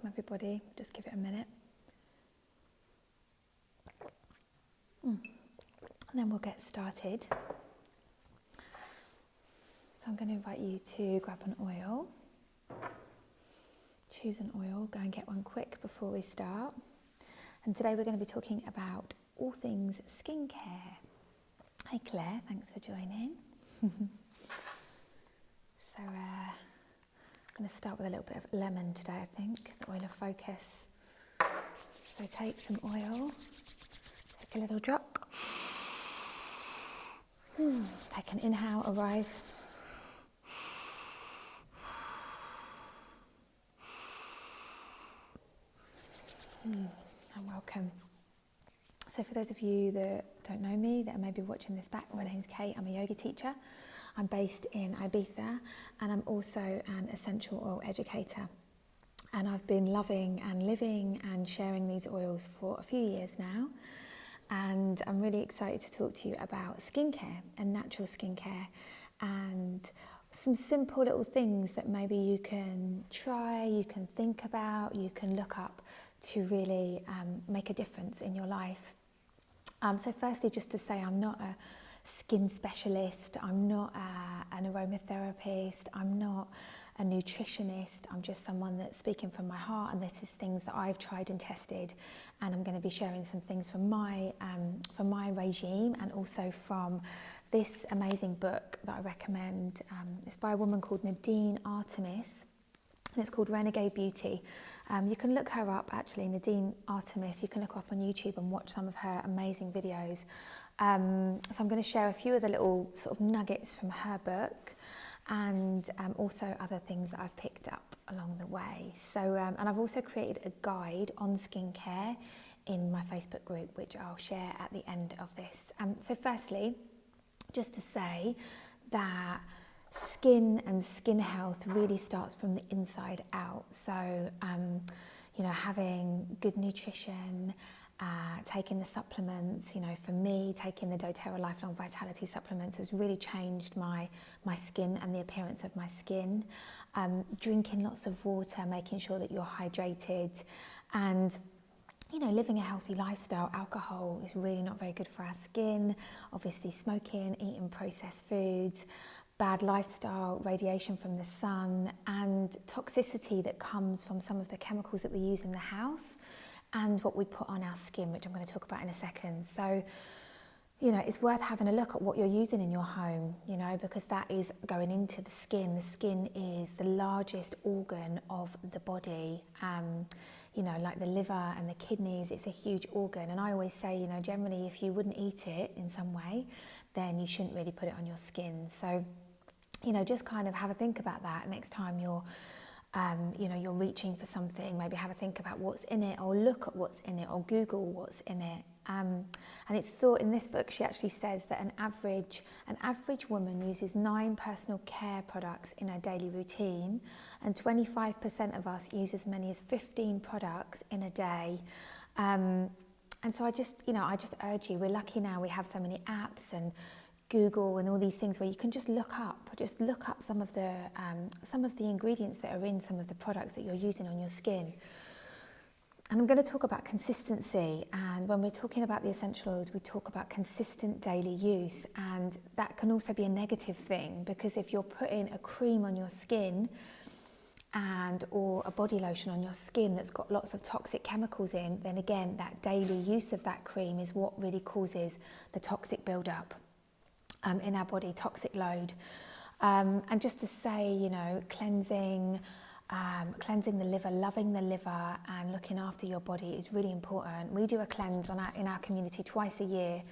welcome everybody. Just give it a minute. And then we'll get started. So I'm going to invite you to grab an oil. Choose an oil, go and get one quick before we start. And today we're going to be talking about all things skincare. Hey Claire, thanks for joining. So I'm going to start with a little bit of lemon today, I think, the oil of focus. So take some oil, take a little drop, take an inhale, arrive. And welcome. So for those of you that don't know me, that are maybe watching this back, my name's Kate, I'm a yoga teacher. I'm based in Ibiza and I'm also an essential oil educator. And I've been loving and living and sharing these oils for a few years now. And I'm really excited to talk to you about skincare and natural skincare and some simple little things that maybe you can try, you can think about, you can look up to really make a difference in your life. So firstly, just to say, I'm not a skin specialist, I'm not an aromatherapist, I'm not a nutritionist, I'm just someone that's speaking from my heart, and this is things that I've tried and tested, and I'm going to be sharing some things from my regime and also from this amazing book that I recommend. It's by a woman called Nadine Artemis. And it's called Renegade Beauty. You can look her up, actually, Nadine Artemis. You can look her up on YouTube and watch some of her amazing videos. So I'm going to share a few of the little sort of nuggets from her book and also other things that I've picked up along the way. So, and I've also created a guide on skincare in my Facebook group, which I'll share at the end of this. So firstly, just to say that skin and skin health really starts from the inside out. So, having good nutrition, taking the supplements, for me, taking the doterra Lifelong Vitality supplements has really changed my skin and the appearance of my skin. Drinking lots of water, making sure that you're hydrated, and living a healthy lifestyle. Alcohol is really not very good for our skin. Obviously, smoking, eating processed foods, bad lifestyle, radiation from the sun, and toxicity that comes from some of the chemicals that we use in the house and what we put on our skin, which I'm going to talk about in a second. So, it's worth having a look at what you're using in your home, because that is going into the skin. The skin is the largest organ of the body. Like the liver and the kidneys, it's a huge organ. And I always say, generally, if you wouldn't eat it in some way, then you shouldn't really put it on your skin. So, just kind of have a think about that next time you're reaching for something. Maybe have a think about what's in it, or look at what's in it, or Google what's in it. And it's thought in this book, she actually says that an average woman uses 9 personal care products in her daily routine, and 25% of us use as many as 15 products in a day. And so I just urge you, we're lucky now, we have so many apps and Google and all these things where you can just look up some of the ingredients that are in some of the products that you're using on your skin. And I'm going to talk about consistency, and when we're talking about the essential oils, we talk about consistent daily use, and that can also be a negative thing, because if you're putting a cream on your skin or a body lotion on your skin that's got lots of toxic chemicals in, then again, that daily use of that cream is what really causes the toxic buildup in our body, toxic load. And just to say, cleansing the liver, loving the liver and looking after your body is really important. We do a cleanse in our community twice a year.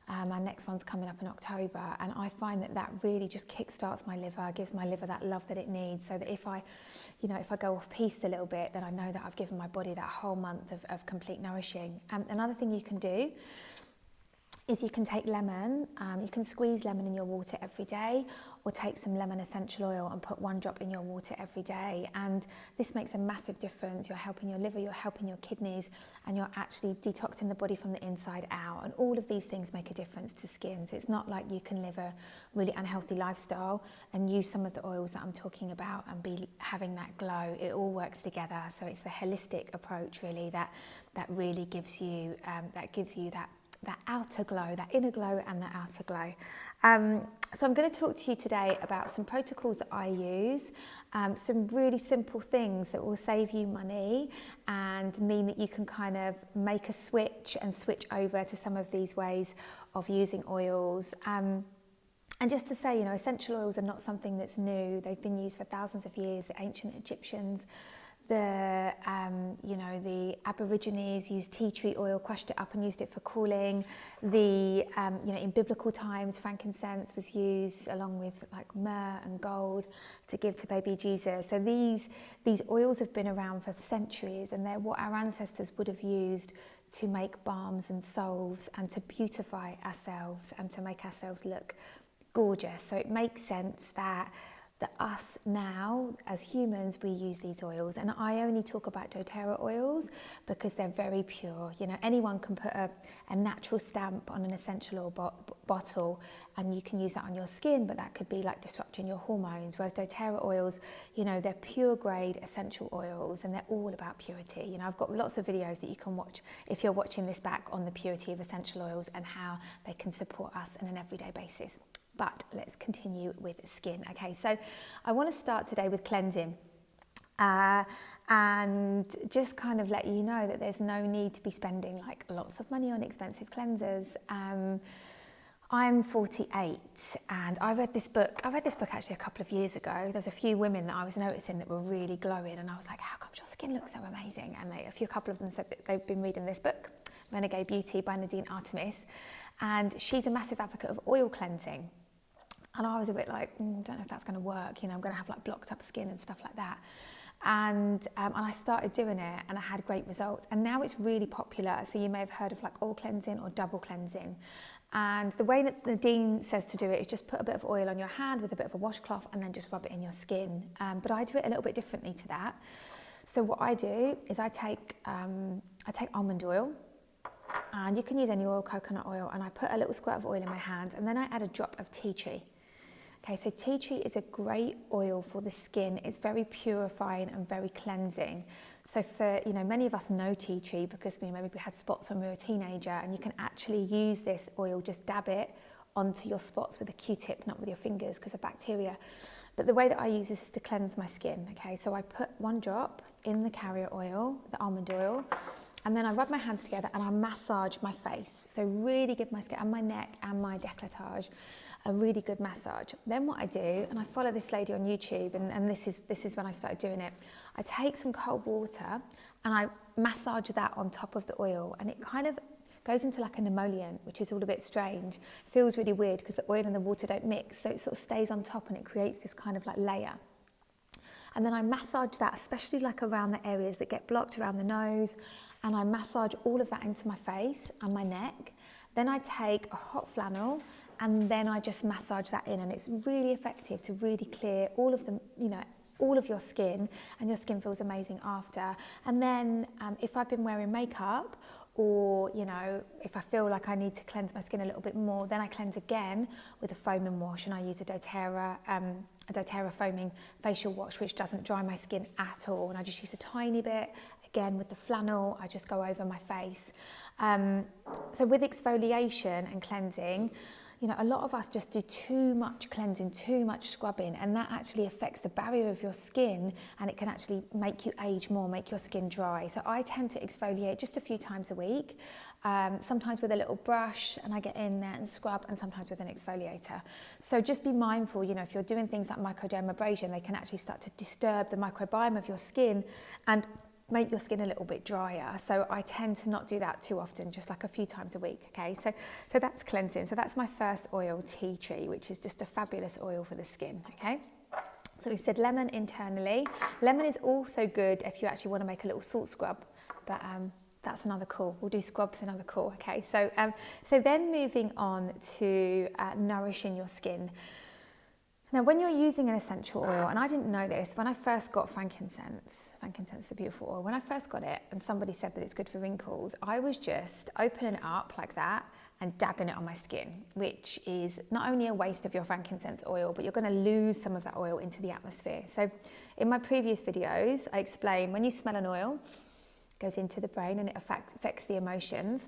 Our next one's coming up in October, and I find that really just kickstarts my liver, gives my liver that love that it needs, so that if I go off piste a little bit, then I know that I've given my body that whole month of complete nourishing. Another thing you can do is you can take lemon, you can squeeze lemon in your water every day, or take some lemon essential oil and put 1 drop in your water every day. And this makes a massive difference. You're helping your liver, you're helping your kidneys, and you're actually detoxing the body from the inside out. And all of these things make a difference to skin. So it's not like you can live a really unhealthy lifestyle and use some of the oils that I'm talking about and be having that glow. It all works together. So it's the holistic approach really that really gives you that outer glow, that inner glow and the outer glow. So I'm going to talk to you today about some protocols that I use, some really simple things that will save you money and mean that you can kind of make a switch and switch over to some of these ways of using oils. And just to say, essential oils are not something that's new. They've been used for thousands of years. The ancient Egyptians, the Aborigines used tea tree oil, crushed it up and used it for cooling. In biblical times, frankincense was used along with like myrrh and gold to give to baby Jesus. So these oils have been around for centuries, and they're what our ancestors would have used to make balms and salves and to beautify ourselves and to make ourselves look gorgeous. So it makes sense that us now as humans, we use these oils. And I only talk about doterra oils because they're very pure. Anyone can put a natural stamp on an essential oil bottle and you can use that on your skin, but that could be like disrupting your hormones. Whereas doterra oils, they're pure grade essential oils and they're all about purity. I've got lots of videos that you can watch if you're watching this back on the purity of essential oils and how they can support us on an everyday basis. But let's continue with skin. Okay, so I want to start today with cleansing and just kind of let you know that there's no need to be spending like lots of money on expensive cleansers. I'm 48 and I read this book actually a couple of years ago. There's a few women that I was noticing that were really glowing and I was like, how come your skin looks so amazing? And a couple of them said that they've been reading this book, Renegade Beauty by Nadine Artemis, and she's a massive advocate of oil cleansing. And I was a bit like, don't know if that's going to work. I'm going to have like blocked up skin and stuff like that. And I started doing it and I had great results. And now it's really popular. So you may have heard of like oil cleansing or double cleansing. And the way that Nadine says to do it is just put a bit of oil on your hand with a bit of a washcloth and then just rub it in your skin. But I do it a little bit differently to that. So what I do is I take almond oil. And you can use any oil, coconut oil, and I put a little squirt of oil in my hand and then I add a drop of tea tree. Okay, so tea tree is a great oil for the skin. It's very purifying and very cleansing. So for, many of us know tea tree because maybe we had spots when we were a teenager, and you can actually use this oil, just dab it onto your spots with a Q-tip, not with your fingers because of bacteria. But the way that I use this is to cleanse my skin. Okay, so I put 1 drop in the carrier oil, the almond oil, and then I rub my hands together and I massage my face. So really give my skin and my neck and my décolletage a really good massage. Then what I do, and I follow this lady on YouTube, and this is when I started doing it, I take some cold water and I massage that on top of the oil, and it kind of goes into like an emollient, which is all a bit strange. Feels really weird because the oil and the water don't mix, so it sort of stays on top and it creates this kind of like layer. And then I massage that, especially like around the areas that get blocked around the nose, and I massage all of that into my face and my neck. Then I take a hot flannel and then I just massage that in, and it's really effective to really clear all of the, all of your skin, and your skin feels amazing after. And then if I've been wearing makeup, or if I feel like I need to cleanse my skin a little bit more, then I cleanse again with a foaming wash, and I use a doterra foaming facial wash, which doesn't dry my skin at all, and I just use a tiny bit. Again, with the flannel, I just go over my face. So with exfoliation and cleansing, a lot of us just do too much cleansing, too much scrubbing, and that actually affects the barrier of your skin, and it can actually make you age more, make your skin dry. So I tend to exfoliate just a few times a week, sometimes with a little brush, and I get in there and scrub, and sometimes with an exfoliator. So just be mindful, if you're doing things like microdermabrasion, they can actually start to disturb the microbiome of your skin and make your skin a little bit drier. So I tend to not do that too often, just like a few times a week. Okay, so that's cleansing. So that's my first oil, tea tree, which is just a fabulous oil for the skin. Okay, so we've said lemon internally. Lemon is also good if you actually want to make a little salt scrub, but That's another call. We'll do scrubs another call. Okay, so then moving on to nourishing your skin. Now, when you're using an essential oil, and I didn't know this, when I first got frankincense is a beautiful oil. When I first got it and somebody said that it's good for wrinkles, I was just opening it up like that and dabbing it on my skin, which is not only a waste of your frankincense oil, but you're going to lose some of that oil into the atmosphere. So in my previous videos, I explain when you smell an oil, it goes into the brain and it affects the emotions.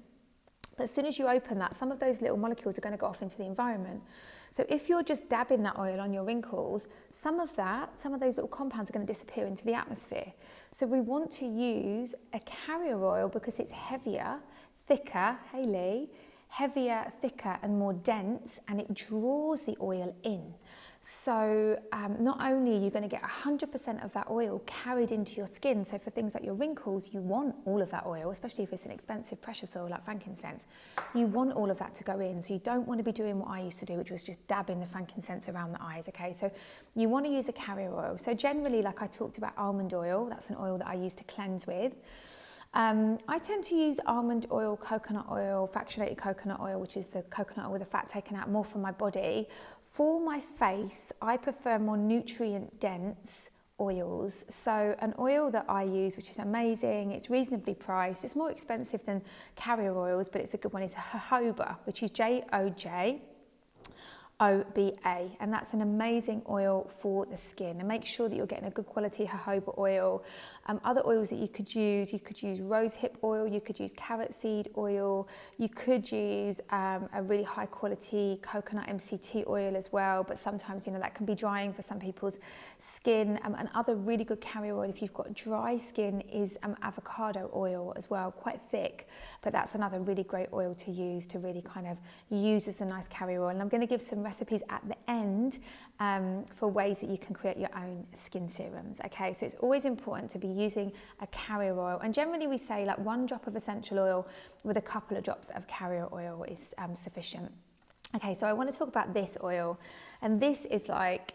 But as soon as you open that, some of those little molecules are going to go off into the environment. So if you're just dabbing that oil on your wrinkles, some of those little compounds are going to disappear into the atmosphere. So we want to use a carrier oil because it's heavier, thicker, hey Lee, heavier, thicker and more dense, and it draws the oil in. So not only are you going to get 100% of that oil carried into your skin, so for things like your wrinkles, you want all of that oil, especially if it's an expensive precious oil like frankincense. You want all of that to go in, so you don't want to be doing what I used to do, which was just dabbing the frankincense around the eyes, okay? So you want to use a carrier oil. So generally, like I talked about almond oil, that's an oil that I use to cleanse with. I tend to use almond oil, coconut oil, fractionated coconut oil, which is the coconut oil with the fat taken out, more for my body. For my face, I prefer more nutrient dense oils. So an oil that I use, which is amazing, it's reasonably priced, it's more expensive than carrier oils, but it's a good one, it's jojoba, which is Jojoba, and that's an amazing oil for the skin. And make sure that you're getting a good quality jojoba oil. Other oils that you could use rosehip oil, you could use carrot seed oil, you could use a really high quality coconut MCT oil as well, but sometimes, you know, that can be drying for some people's skin. And other really good carrier oil if you've got dry skin is avocado oil as well, quite thick, but that's another really great oil to use to really kind of use as a nice carrier oil. And I'm going to give some recipes at the end for ways that you can create your own skin serums. Okay, so it's always important to be using a carrier oil, and generally we say like 1 drop of essential oil with a couple of drops of carrier oil is sufficient. Okay, so I want to talk about this oil, and this is like,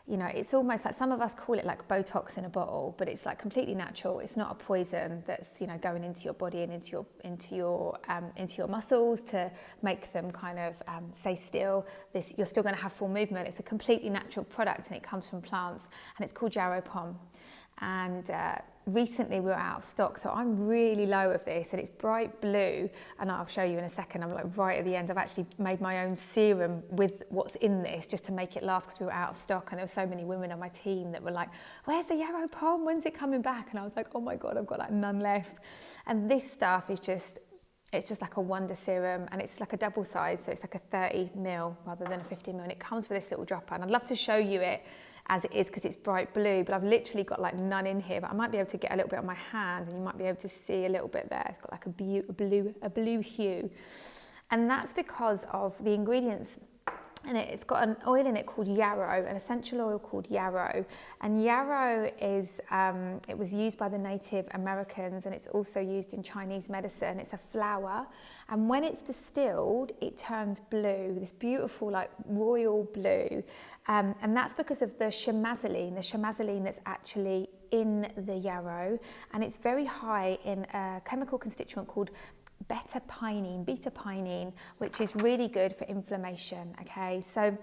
you know, it's almost like, some of us call it like Botox in a bottle, but it's like completely natural. It's not a poison that's, you know, going into your body and into your muscles to make them kind of stay still. You're still going to have full movement. It's a completely natural product, and it comes from plants, and it's called yarrow pom. And recently we were out of stock, so I'm really low of this, and it's bright blue, and I'll show you in a second. I'm like right at the end. I've actually made my own serum with what's in this just to make it last, because we were out of stock, and there were so many women on my team that were like, where's the yarrow pom, when's it coming back? And I was like, oh my god, I've got like none left. And this stuff is just, it's just like a wonder serum, and it's like a double size, so it's like a 30 ml rather than a 50 ml, and it comes with this little dropper, and I'd love to show you it as it is because it's bright blue, but I've literally got like none in here, but I might be able to get a little bit on my hand, and you might be able to see a little bit there. It's got like a blue hue, and that's because of the ingredients. And it's got an oil in it called yarrow, an essential oil called yarrow. And yarrow is, it was used by the Native Americans, and it's also used in Chinese medicine. It's a flower, and when it's distilled, it turns blue, this beautiful like royal blue. And that's because of the chamazoline that's actually in the yarrow, and it's very high in a chemical constituent called beta pinene, which is really good for inflammation. Okay, so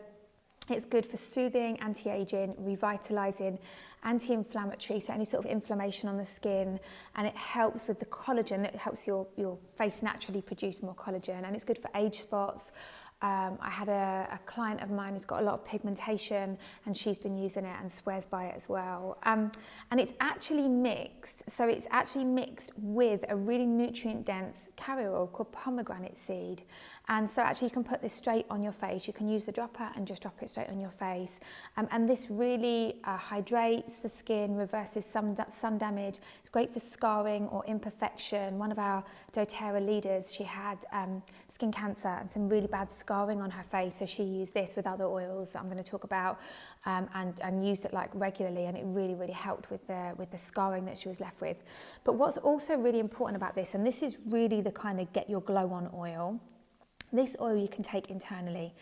it's good for soothing, anti-aging, revitalizing, anti-inflammatory, so any sort of inflammation on the skin, and it helps with the collagen. It helps your face naturally produce more collagen, and it's good for age spots. I had a client of mine who's got a lot of pigmentation, and she's been using it and swears by it as well. And it's actually mixed, so it's actually mixed with a really nutrient-dense carrier oil called pomegranate seed. And so actually you can put this straight on your face. You can use the dropper and just drop it straight on your face. And this really hydrates the skin, reverses sun damage. It's great for scarring or imperfection. One of our doterra leaders, she had skin cancer and some really bad scarring on her face. So she used this with other oils that I'm going to talk about, and used it like regularly. And it really, really helped with the scarring that she was left with. But what's also really important about this, and this is really the kind of get your glow on oil, This oil you can take internally,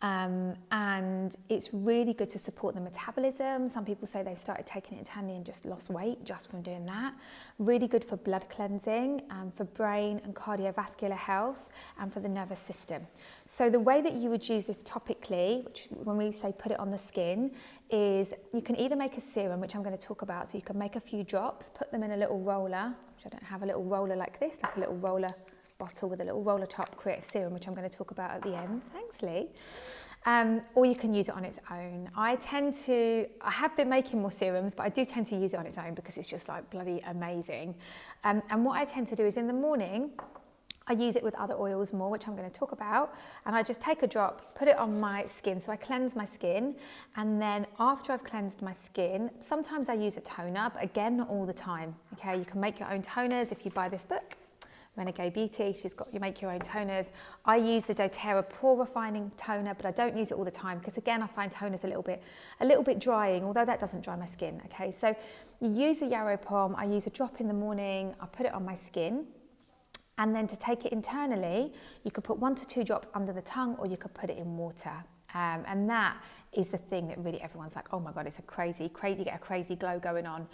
and it's really good to support the metabolism. Some people say they started taking it internally and just lost weight just from doing that. Really good for blood cleansing, for brain and cardiovascular health, and for the nervous system. So the way that you would use this topically, which when we say put it on the skin, is you can either make a serum, which I'm going to talk about. So you can make a few drops, put them in a little roller, which I don't have, a little roller like this, like a little roller bottle with a little roller top, create a serum, which I'm going to talk about at the end. Thanks, Lee. Or you can use it on its own. I have been making more serums, but I do tend to use it on its own because it's just like bloody amazing. And what I tend to do is in the morning, I use it with other oils more, which I'm going to talk about, and I just take a drop, put it on my skin. So I cleanse my skin, and then after I've cleansed my skin, sometimes I use a toner, but again, not all the time. Okay, you can make your own toners if you buy this book, Renegade Beauty. You make your own toners. I use the doterra pore refining toner, but I don't use it all the time because again, I find toners a little bit drying, although that doesn't dry my skin. Okay, so you use the yarrow pom. I use a drop in the morning. I put it on my skin. And then to take it internally, you could put 1 to 2 drops under the tongue, or you could put it in water. And that is the thing that really everyone's like, oh my God, it's you get a crazy glow going on.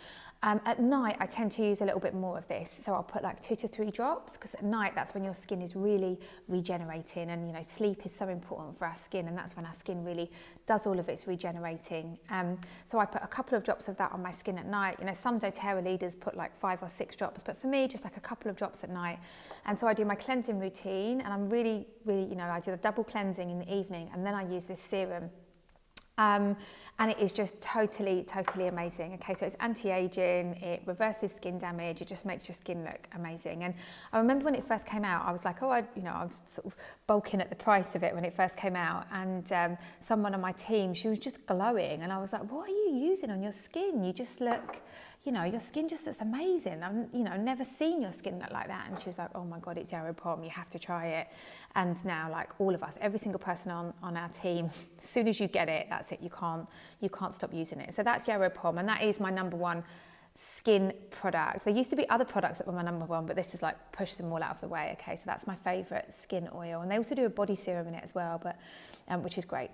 At night, I tend to use a little bit more of this. So I'll put like 2 to 3 drops, because at night, that's when your skin is really regenerating. And you know, sleep is so important for our skin, and that's when our skin really does all of its regenerating. So I put a couple of drops of that on my skin at night. You know, some doTERRA leaders put like 5 or 6 drops, but for me, just like a couple of drops at night. And so I do my cleansing routine, and I'm really, you know, I do the double cleansing in the evening, and then I use this serum. And it is just totally amazing. Okay, so it's anti-aging, it reverses skin damage, it just makes your skin look amazing. And I remember when it first came out, I was like, I was sort of balking at the price of it when it first came out. And someone on my team, she was just glowing, and I was like, what are you using on your skin? You just look, you know, your skin just looks amazing. I've never seen your skin look like that. And she was like, oh my God, it's yarrow pom, you have to try it. And now, like all of us, every single person on our team, as soon as you get it, that's it. You can't stop using it. So that's yarrow pom, and that is my number one skin product. There used to be other products that were my number one, but this is like push them all out of the way. Okay, so that's my favorite skin oil, and they also do a body serum in it as well, but which is great.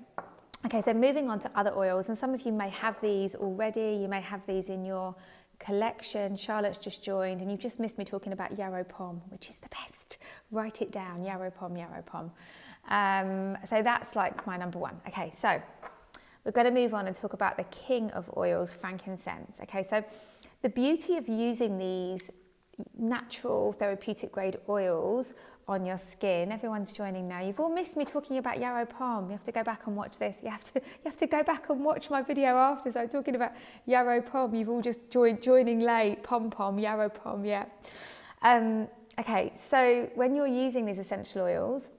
Okay, so moving on to other oils, and some of you may have these already. You may have these in your collection. Charlotte's just joined, and you've just missed me talking about yarrow pom, which is the best. Write it down, yarrow pom, yarrow pom. So that's like my number one. Okay, so we're going to move on and talk about the king of oils, frankincense. Okay, so the beauty of using these natural therapeutic grade oils on your skin. Everyone's joining now. You've all missed me talking about yarrow pom. You have to go back and watch this. You have to go back and watch my video after. So I'm talking about yarrow pom. You've all just joining late. Pom, yarrow pom, yeah. Okay, so when you're using these essential oils,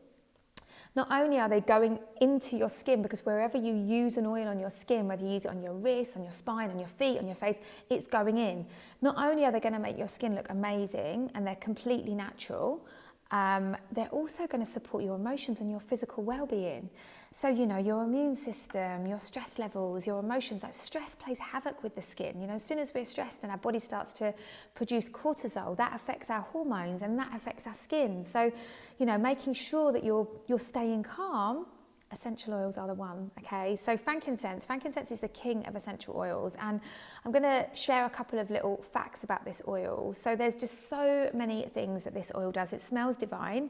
not only are they going into your skin, because wherever you use an oil on your skin, whether you use it on your wrist, on your spine, on your feet, on your face, it's going in. Not only are they going to make your skin look amazing, and they're completely natural, they're also going to support your emotions and your physical well-being. So, you know, your immune system, your stress levels, your emotions, like stress plays havoc with the skin. You know, as soon as we're stressed and our body starts to produce cortisol, that affects our hormones and that affects our skin. So, you know, making sure that you're staying calm, essential oils are the one, okay? So frankincense is the king of essential oils, and I'm going to share a couple of little facts about this oil. So there's just so many things that this oil does. It smells divine,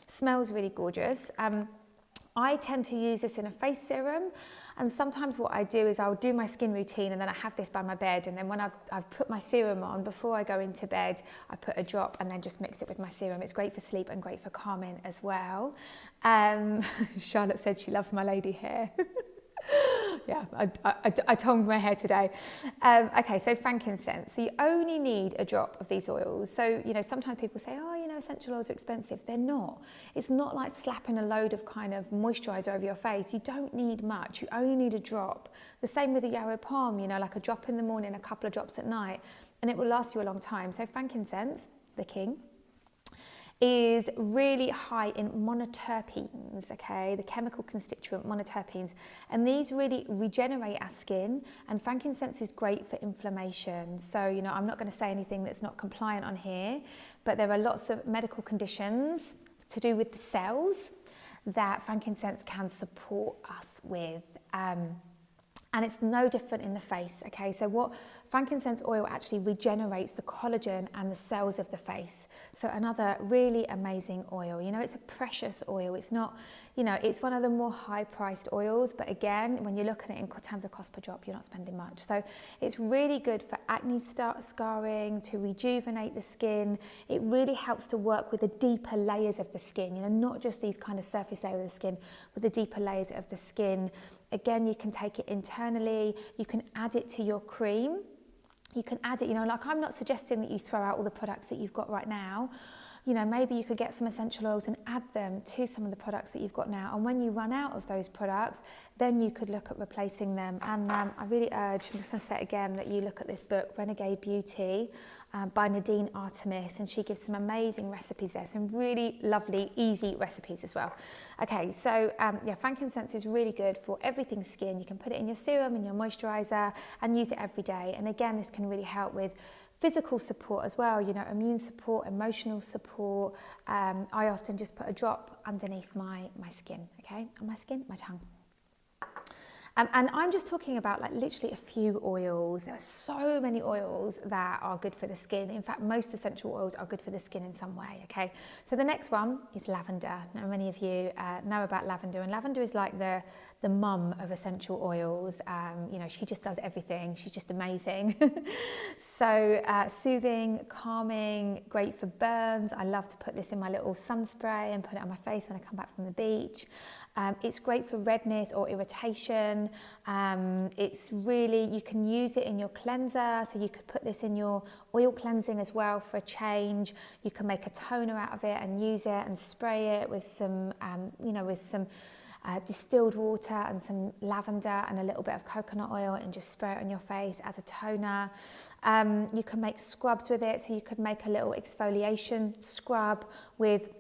smells really gorgeous. I tend to use this in a face serum, and sometimes what I do is I'll do my skin routine, and then I have this by my bed, and then when I've put my serum on, before I go into bed, I put a drop and then just mix it with my serum. It's great for sleep and great for calming as well. Charlotte said she loves my lady hair. Yeah, I tongued my hair today. Okay, so frankincense. So you only need a drop of these oils. So, you know, sometimes people say, oh, you know, essential oils are expensive. They're not. It's not like slapping a load of kind of moisturizer over your face. You don't need much. You only need a drop. The same with the yarrow pom, you know, like a drop in the morning, a couple of drops at night, and it will last you a long time. So frankincense, the king, is really high in monoterpenes, okay, the chemical constituent monoterpenes, and these really regenerate our skin, and frankincense is great for inflammation. So, you know, I'm not going to say anything that's not compliant on here, but there are lots of medical conditions to do with the cells that frankincense can support us with. And it's no different in the face, okay? So what frankincense oil actually regenerates the collagen and the cells of the face. So another really amazing oil. You know, it's a precious oil. It's not, you know, it's one of the more high-priced oils, but again, when you look at it in terms of cost per drop, you're not spending much. So it's really good for acne scarring, to rejuvenate the skin. It really helps to work with the deeper layers of the skin, you know, not just these kind of surface layers of the skin, with the deeper layers of the skin. Again, you can take it internally, you can add it to your cream. You can add it, you know, like I'm not suggesting that you throw out all the products that you've got right now. You know, maybe you could get some essential oils and add them to some of the products that you've got now. And when you run out of those products, then you could look at replacing them. And I really urge, I'm just going to say it again, that you look at this book, Renegade Beauty, by Nadine Artemis, and she gives some amazing recipes there, some really lovely, easy recipes as well. Okay, so yeah, frankincense is really good for everything skin. You can put it in your serum, in your moisturizer, and use it every day. And again, this can really help with physical support as well, you know, immune support, emotional support. I often just put a drop underneath my skin, okay, on my skin, my tongue. And I'm just talking about like literally a few oils. There are so many oils that are good for the skin. In fact, most essential oils are good for the skin in some way, okay? So the next one is lavender. Now, many of you know about lavender, and lavender is like the mum of essential oils. You know, she just does everything. She's just amazing. So soothing, calming, great for burns. I love to put this in my little sun spray and put it on my face when I come back from the beach. It's great for redness or irritation. It's really, you can use it in your cleanser, so you could put this in your oil cleansing as well for a change. You can make a toner out of it and use it and spray it with some, you know, with some distilled water and some lavender and a little bit of coconut oil, and just spray it on your face as a toner. You can make scrubs with it, so you could make a little exfoliation scrub with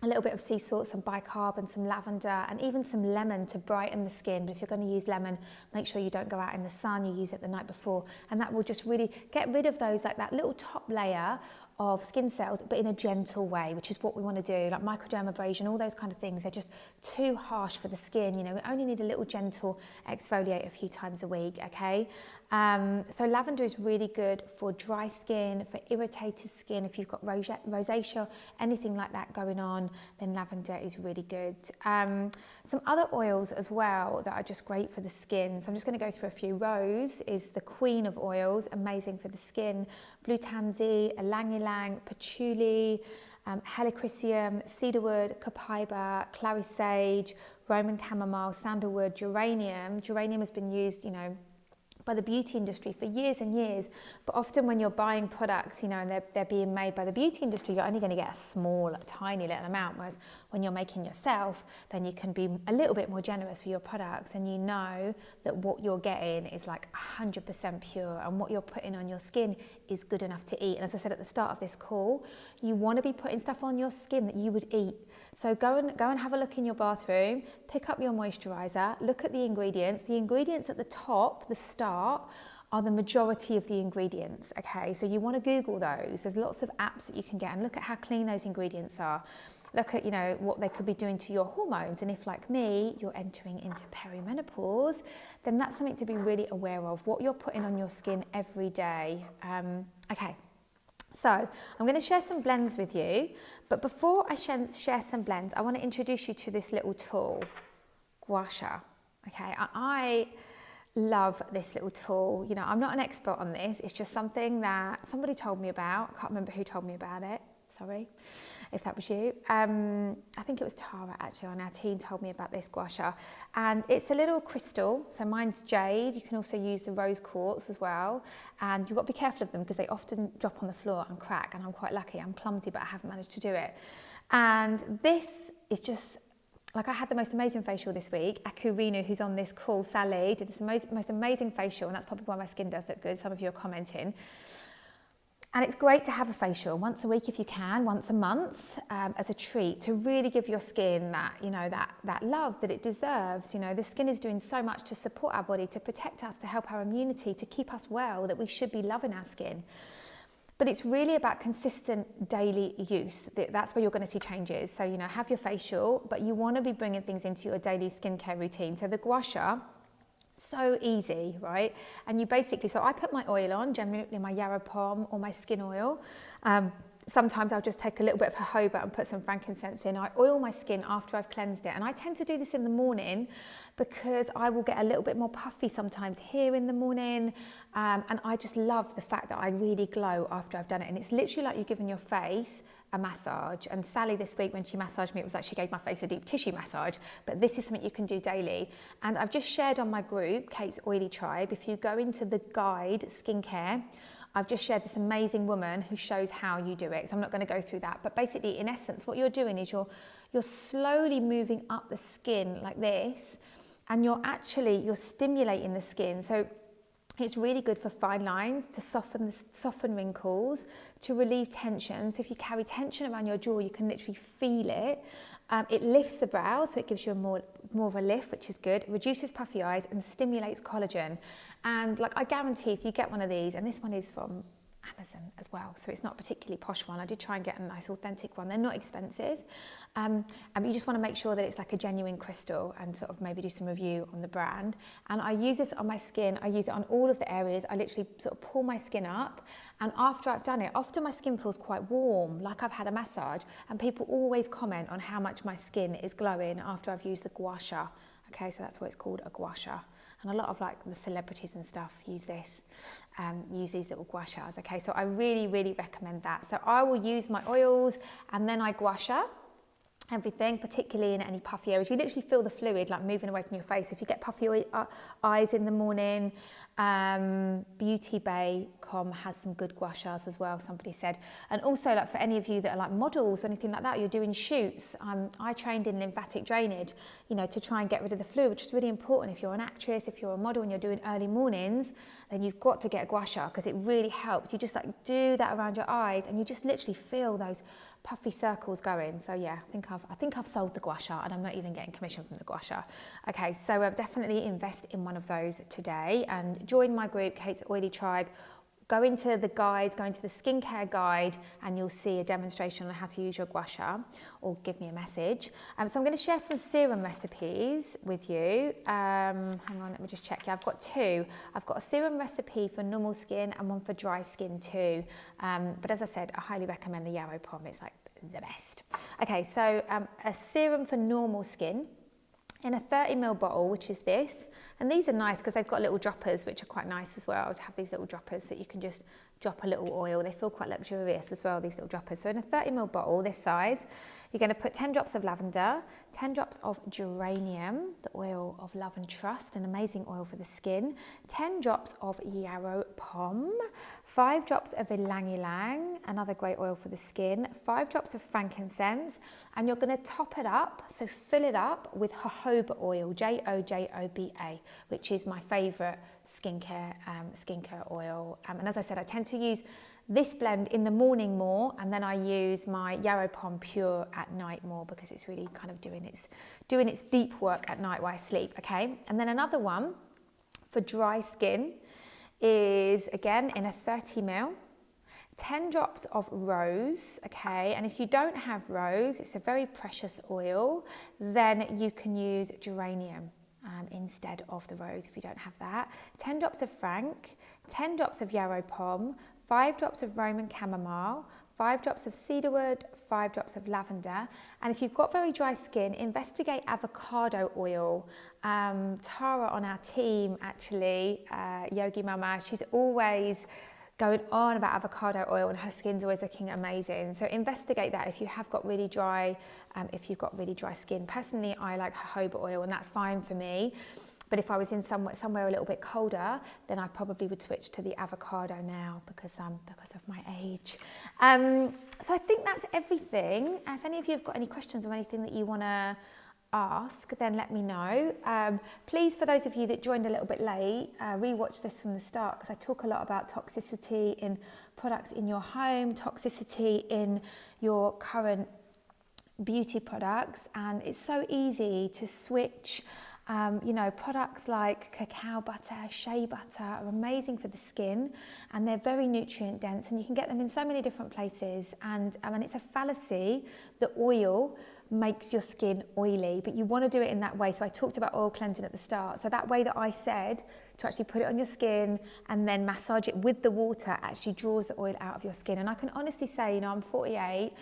a little bit of sea salt, some bicarb and some lavender, and even some lemon to brighten the skin. But if you're going to use lemon, make sure you don't go out in the sun, you use it the night before, and that will just really get rid of those, like that little top layer of skin cells, but in a gentle way, which is what we want to do, like microdermabrasion, all those kind of things. They're just too harsh for the skin. You know, we only need a little gentle exfoliate a few times a week, okay? So lavender is really good for dry skin, for irritated skin. If you've got rosacea, anything like that going on, then lavender is really good. Some other oils as well that are just great for the skin. So I'm just going to go through a few. Rose is the queen of oils, amazing for the skin. Blue tansy, ylang-ylang, patchouli, helichrysum, cedarwood, copaiba, clary sage, Roman chamomile, sandalwood, geranium. Geranium has been used, you know, by the beauty industry for years and years, but often when you're buying products, you know, and they're being made by the beauty industry, you're only going to get a small, tiny little amount, whereas when you're making yourself, then you can be a little bit more generous for your products, and you know that what you're getting is like 100% pure, and what you're putting on your skin is good enough to eat. And as I said at the start of this call, you want to be putting stuff on your skin that you would eat. So go and have a look in your bathroom, pick up your moisturizer, look at the ingredients. The ingredients at the top, the start, are the majority of the ingredients, okay? So you want to Google those. There's lots of apps that you can get, and look at how clean those ingredients are. Look at, you know, what they could be doing to your hormones. And if, like me, you're entering into perimenopause, then that's something to be really aware of, what you're putting on your skin every day. Okay. So I'm going to share some blends with you, but before I share some blends, I want to introduce you to this little tool, Gua Sha. Okay, I love this little tool. You know, I'm not an expert on this. It's just something that somebody told me about. I can't remember who told me about it. Sorry if that was you. I think it was Tara actually on our team told me about this Gua Sha, and it's a little crystal. So mine's jade. You can also use the rose quartz as well, and you've got to be careful of them because they often drop on the floor and crack, and I'm quite lucky. I'm clumsy, but I haven't managed to do it. And this is just, like, I had the most amazing facial this week. Akurinu, who's on this call, Sally, did this most amazing facial, and that's probably why my skin does look good. Some of you are commenting. And it's great to have a facial once a week if you can, once a month, as a treat, to really give your skin that, you know, that love that it deserves. You know, the skin is doing so much to support our body, to protect us, to help our immunity, to keep us well, that we should be loving our skin. But it's really about consistent daily use. That's where you're going to see changes. So, have your facial, but you want to be bringing things into your daily skincare routine. So the Gua Sha, so easy, right? And you basically, so I put my oil on, generally my yarrow palm or my skin oil. Sometimes I'll just take a little bit of jojoba and put some frankincense in. I oil my skin after I've cleansed it. And I tend to do this in the morning because I will get a little bit more puffy sometimes here in the morning. And I just love the fact that I really glow after I've done it. And it's literally like you're giving your face a massage. And Sally this week, when she massaged me, it was like she gave my face a deep tissue massage. But this is something you can do daily. And I've just shared on my group, Kate's Oily Tribe, if you go into the guide, skincare, I've just shared this amazing woman who shows how you do it. So I'm not going to go through that. But basically, in essence, what you're doing is you're slowly moving up the skin like this, and you're stimulating the skin. So it's really good for fine lines, to soften wrinkles, to relieve tension. So if you carry tension around your jaw, you can literally feel it. It lifts the brows, so it gives you more of a lift, which is good. Reduces puffy eyes and stimulates collagen. And I guarantee if you get one of these, and this one is from Amazon as well, so it's not a particularly posh one. I did try and get a nice authentic one. They're not expensive. You just want to make sure that it's like a genuine crystal, and sort of maybe do some review on the brand. And I use this on my skin. I use it on all of the areas. I literally sort of pull my skin up, and after I've done it, often my skin feels quite warm, like I've had a massage, and people always comment on how much my skin is glowing after I've used the Gua Sha. Okay, so that's what it's called, a Gua Sha. And a lot of the celebrities and stuff use this, use these little Gua Shas. Okay, so I really, really recommend that. So I will use my oils, and then I Gua Sha everything, particularly in any puffy areas. You literally feel the fluid moving away from your face. If you get puffy eyes in the morning, beautybay.com has some good Gua Shas as well, somebody said. And also for any of you that are models or anything like that, you're doing shoots. I trained in lymphatic drainage, to try and get rid of the fluid, which is really important. If you're an actress, if you're a model and you're doing early mornings, then you've got to get a Gua Sha, because it really helps. You just do that around your eyes, and you just literally feel those puffy circles going. So yeah, I think I've sold the Gua Sha, and I'm not even getting commission from the Gua Sha. Okay, so definitely invest in one of those today, and join my group, Kate's Oily Tribe. Go into the guide, go into the skincare guide, and you'll see a demonstration on how to use your Gua Sha, or give me a message. So I'm going to share some serum recipes with you. Hang on, let me just check. Yeah, I've got two. I've got a serum recipe for normal skin and one for dry skin too. But as I said, I highly recommend the yarrow palm. It's the best. Okay, so a serum for normal skin in a 30ml bottle, which is this. And these are nice because they've got little droppers, which are quite nice as well, to have these little droppers that you can just drop a little oil. They feel quite luxurious as well, these little droppers. So in a 30ml bottle, this size, you're going to put 10 drops of lavender, 10 drops of geranium, the oil of love and trust, an amazing oil for the skin, 10 drops of yarrow palm, 5 drops of ylang ylang, another great oil for the skin, 5 drops of frankincense, and you're going to top it up, so fill it up with jojoba oil, Jojoba, which is my favourite skincare oil. And as I said, I tend to use this blend in the morning more, and then I use my yarrow palm pure at night more, because it's really kind of doing its deep work at night while I sleep. Okay, and then another one for dry skin is, again, in a 30ml, 10 drops of rose. Okay, and if you don't have rose, it's a very precious oil, then you can use geranium instead of the rose if you don't have that. 10 drops of frank, 10 drops of yarrow palm, 5 drops of Roman chamomile, 5 drops of cedarwood, 5 drops of lavender. And if you've got very dry skin, investigate avocado oil. Tara on our team, actually, Yogi Mama, she's always going on about avocado oil, and her skin's always looking amazing. So investigate that if you have got really dry, skin. Personally, I like jojoba oil, and that's fine for me. But if I was in somewhere a little bit colder, then I probably would switch to the avocado now, because of my age. So I think that's everything. If any of you have got any questions or anything that you want to ask, then let me know. Please, for those of you that joined a little bit late, rewatch this from the start, because I talk a lot about toxicity in products in your home, toxicity in your current beauty products, and it's so easy to switch You know, products like cacao butter, shea butter are amazing for the skin, and they're very nutrient dense, and you can get them in so many different places. And it's a fallacy that oil makes your skin oily, but you want to do it in that way. So I talked about oil cleansing at the start. So that way that I said to actually put it on your skin and then massage it with the water actually draws the oil out of your skin. And I can honestly say, you know, I'm 48.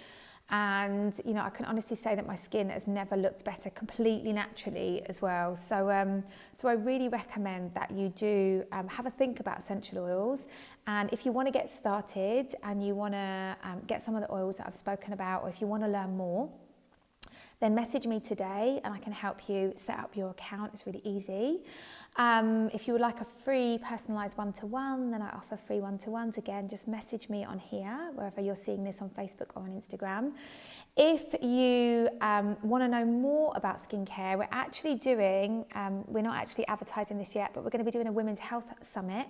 And, you know, I can honestly say that my skin has never looked better completely naturally as well. So, so I really recommend that you do have a think about essential oils. And if you want to get started and you want to get some of the oils that I've spoken about, or if you want to learn more, then message me today and I can help you set up your account. It's really easy. If you would like a free personalised one-to-one, then I offer free one-to-ones. Again, just message me on here, wherever you're seeing this, on Facebook or on Instagram. If you want to know more about skincare, we're actually doing, we're not actually advertising this yet, but we're going to be doing a Women's Health Summit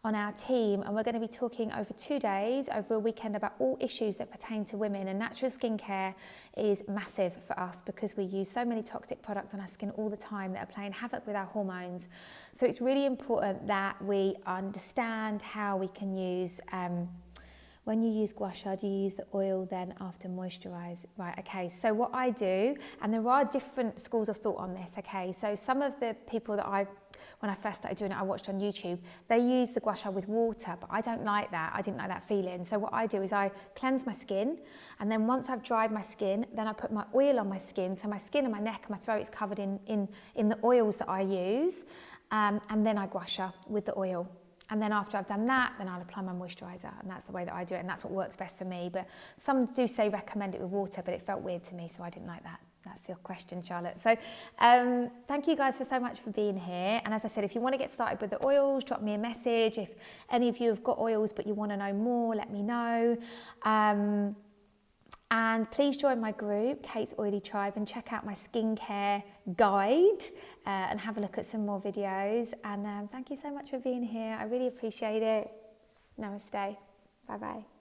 on our team, and we're going to be talking over 2 days, over a weekend, about all issues that pertain to women. And natural skincare is massive for us because we use so many toxic products on our skin all the time that are playing havoc with our hormones. So it's really important that we understand how we can use, when you use Gua Sha, do you use the oil then after moisturise? Right, okay, so what I do, and there are different schools of thought on this, okay, so some of the people that when I first started doing it, I watched on YouTube, they use the Gua Sha with water, but I don't like that. I didn't like that feeling. So what I do is I cleanse my skin, and then once I've dried my skin, then I put my oil on my skin. So my skin and my neck and my throat is covered in the oils that I use, and then I Gua Sha with the oil. And then after I've done that, then I'll apply my moisturiser, and that's the way that I do it, and that's what works best for me. But some do say recommend it with water, but it felt weird to me, so I didn't like that. That's your question, Charlotte. So thank you guys so much for being here. And as I said, if you want to get started with the oils, drop me a message. If any of you have got oils but you want to know more, let me know. And please join my group, Kate's Oily Tribe, and check out my skincare guide and have a look at some more videos. And thank you so much for being here. I really appreciate it. Namaste. Bye-bye.